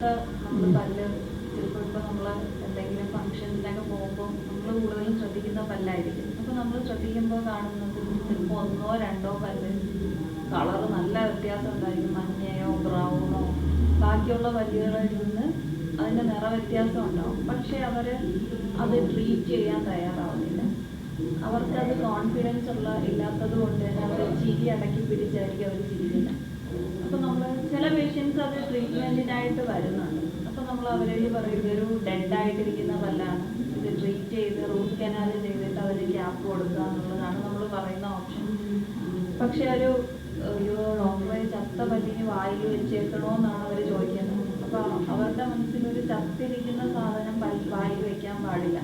നമ്മൾ പല്ല് ചിലപ്പോൾ ഇപ്പോൾ നമ്മൾ എന്തെങ്കിലും ഫംഗ്ഷനിലൊക്കെ പോകുമ്പോൾ നമ്മൾ കൂടുതലും ശ്രദ്ധിക്കുന്ന പല്ലായിരിക്കും. അപ്പോൾ നമ്മൾ ശ്രദ്ധിക്കുമ്പോൾ കാണുന്നത് ചിലപ്പോൾ ഒന്നോ രണ്ടോ പല്ല് കളറ് നല്ല വ്യത്യാസം ഉണ്ടായിരിക്കും, മഞ്ഞയോ ബ്രൗണോ. ബാക്കിയുള്ള പല്ലുകളിൽ നിന്ന് അതിൻ്റെ നിറവ്യത്യാസം ഉണ്ടാവും. പക്ഷേ അവർ അത് ട്രീറ്റ് ചെയ്യാൻ തയ്യാറാവുന്നില്ല. അവർക്കത് കോൺഫിഡൻസ് ഇല്ലാത്തത് കൊണ്ട് തന്നെ അവർ ചിരി അടക്കി പിടിച്ചായിരിക്കും അവർ ചിരിക്കുന്നത്. അപ്പോൾ നമ്മൾ ചില പേഷ്യൻസ് അത് ട്രീറ്റ്മെൻറ്റിനായിട്ട് വരുന്നുണ്ട്. അപ്പോൾ നമ്മൾ അവരോട് പറയും ഇതൊരു ഡെഡായിട്ടിരിക്കുന്ന പല്ലാണ്, ഇത് ട്രീറ്റ് ചെയ്ത് റൂട്ട് കനാൽ ചെയ്തിട്ട് അതിന് ക്യാപ്പ് കൊടുക്കുക എന്നുള്ളതാണ് നമ്മൾ പറയുന്ന ഓപ്ഷൻ. പക്ഷെ ഒരു ഡോക്ടറെ ചത്ത പല്ലിന് വായിൽ വെച്ചേക്കണോ എന്നാണ് അവർ ചോദിക്കുന്നത്. അപ്പോൾ അവരുടെ മനസ്സിലൊരു ചത്തിരിക്കുന്ന സാധനം വായിൽ വെക്കാൻ പാടില്ല.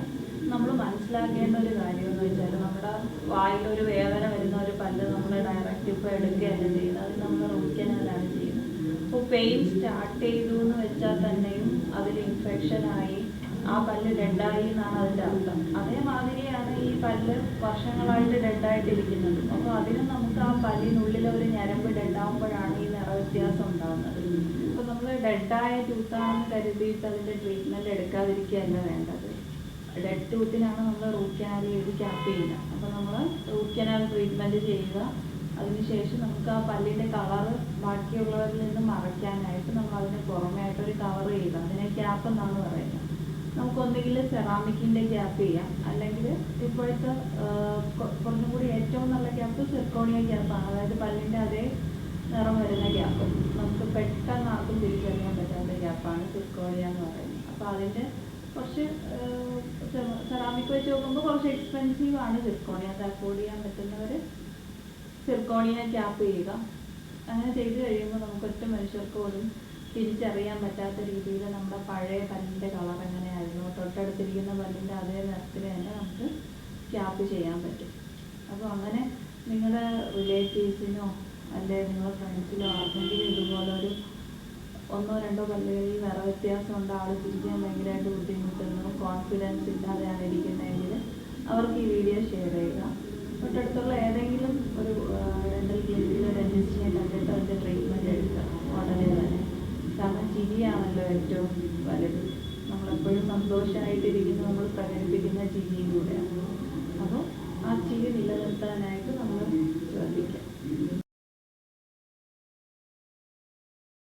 നമ്മൾ മനസ്സിലാക്കേണ്ട ഒരു കാര്യം എന്ന് വെച്ചാൽ നമ്മുടെ വായിലൊരു വേദന വരുന്ന ഒരു പല്ല് നമ്മൾ ഡയറക്റ്റ് ഇപ്പോൾ എടുക്കുകയല്ല ചെയ്യുന്നത്, അത് നമ്മൾ റൂട്ട് കനാലാണ് ചെയ്യുന്നത്. അപ്പോൾ പെയിൻ സ്റ്റാർട്ട് ചെയ്തു എന്ന് വെച്ചാൽ തന്നെയും അതിൽ ഇൻഫെക്ഷനായി ആ പല്ല് ഡെഡായി എന്നാണ് അതിൻ്റെ അർത്ഥം. അതേമാതിരിയാണ് ഈ പല്ല് വർഷങ്ങളായിട്ട് ഡെഡായിട്ടിരിക്കുന്നത്. അപ്പോൾ അതിന് നമുക്ക് ആ പല്ലിനുള്ളിൽ ഒരു ഞരമ്പ് ഡെഡാകുമ്പോഴാണ് ഈ നിറവ്യത്യാസം ഉണ്ടാകുന്നത്. അപ്പോൾ നമ്മൾ ഡെഡായ ടൂത്താണെന്ന് കരുതിയിട്ട് അതിൻ്റെ ട്രീറ്റ്മെൻറ്റ് എടുക്കാതിരിക്കുകയല്ല വേണ്ടത്. ഡെഡ് ടൂത്തിനാണ് നമ്മൾ റൂട്ട് കനാൽ ചെയ്ത് ക്യാപ്പ് ചെയ്യുക. അപ്പോൾ നമ്മൾ റൂട്ട് കനാൽ ട്രീറ്റ്മെൻറ്റ് ചെയ്യുക. അതിനുശേഷം നമുക്ക് ആ പല്ലിൻ്റെ കളറ് ബാക്കിയുള്ളവരിൽ നിന്ന് മറയ്ക്കാനായിട്ട് നമ്മൾ അതിന് പുറമേ ആയിട്ടൊരു കവർ ചെയ്യുക. അതിനെ ക്യാപ്പ് എന്നാണ് പറയുന്നത്. നമുക്കൊന്നെങ്കിൽ സെറാമിക്കിൻ്റെ ക്യാപ്പ് ചെയ്യാം, അല്ലെങ്കിൽ ഇപ്പോഴത്തെ കുറച്ചും കൂടി ഏറ്റവും നല്ല ക്യാപ്പ് സിർക്കോണിയ ക്യാപ്പാണ്. അതായത് പല്ലിൻ്റെ അതേ നിറം വരുന്ന ക്യാപ്പ്. നമുക്ക് പെട്ടെന്ന് ആർക്കും തിരിച്ചറിയാൻ പറ്റാത്ത ക്യാപ്പാണ് സിർക്കോണിയ എന്ന് പറയുന്നത്. അപ്പോൾ അതിൻ്റെ കുറച്ച് സെറാമിക് വെച്ച് നോക്കുമ്പോൾ കുറച്ച് എക്സ്പെൻസീവ് ആണ് സിർക്കോണിയ. അത് അഫോർഡ് ചെയ്യാൻ പറ്റുന്നവർ സിർക്കോണിയ ക്യാപ്പ് ചെയ്യുക. അങ്ങനെ ചെയ്ത് കഴിയുമ്പോൾ നമുക്ക് ഒറ്റ മനുഷ്യർക്ക് പോലും തിരിച്ചറിയാൻ പറ്റാത്ത രീതിയിൽ നമ്മുടെ പഴയ പല്ലിൻ്റെ കളർ എങ്ങനെയായിരുന്നു, തൊട്ടടുത്തിരിക്കുന്ന പല്ലിൻ്റെ അതേ നിറത്തിൽ തന്നെ നമുക്ക് ക്യാപ്പ് ചെയ്യാൻ പറ്റും. അപ്പോൾ അങ്ങനെ നിങ്ങളുടെ റിലേറ്റീവ്സിനോ അല്ലെങ്കിൽ നിങ്ങളുടെ ഫ്രണ്ട്സിനോ ആർക്കെങ്കിലും ഇതുപോലൊരു ഒന്നോ രണ്ടോ പല്ലുകളിൽ നിറ വ്യത്യാസം കൊണ്ട് ആൾ ചിരിക്കാൻ ഭയങ്കരമായിട്ട് ബുദ്ധിമുട്ടുന്നു, കോൺഫിഡൻസ് ഇല്ലാതെയാണ് ഇരിക്കുന്നതെങ്കിൽ അവർക്ക് ഈ വീഡിയോ ഷെയർ ചെയ്യുക. തൊട്ടടുത്തുള്ള ഏതെങ്കിലും ഒരു ഡെൻ്റൽ ക്ലിനിക്കിലോ ഡെന്റിസ്റ്റിനെ കണ്ടിട്ട് അതിൻ്റെ ട്രീറ്റ്മെൻറ്റ് എടുക്കുക ഉടനെ തന്നെ. കാരണം ചിരിയാണല്ലോ ഏറ്റവും വലുത്. നമ്മളെപ്പോഴും സന്തോഷമായിട്ടിരിക്കുന്നത് നമ്മൾ പ്രകടിപ്പിക്കുന്ന ചിരിയിലൂടെയാണ്. അപ്പോൾ ആ ചിരി നിലനിർത്താനായിട്ട് നമ്മൾ ശ്രദ്ധിക്കാം.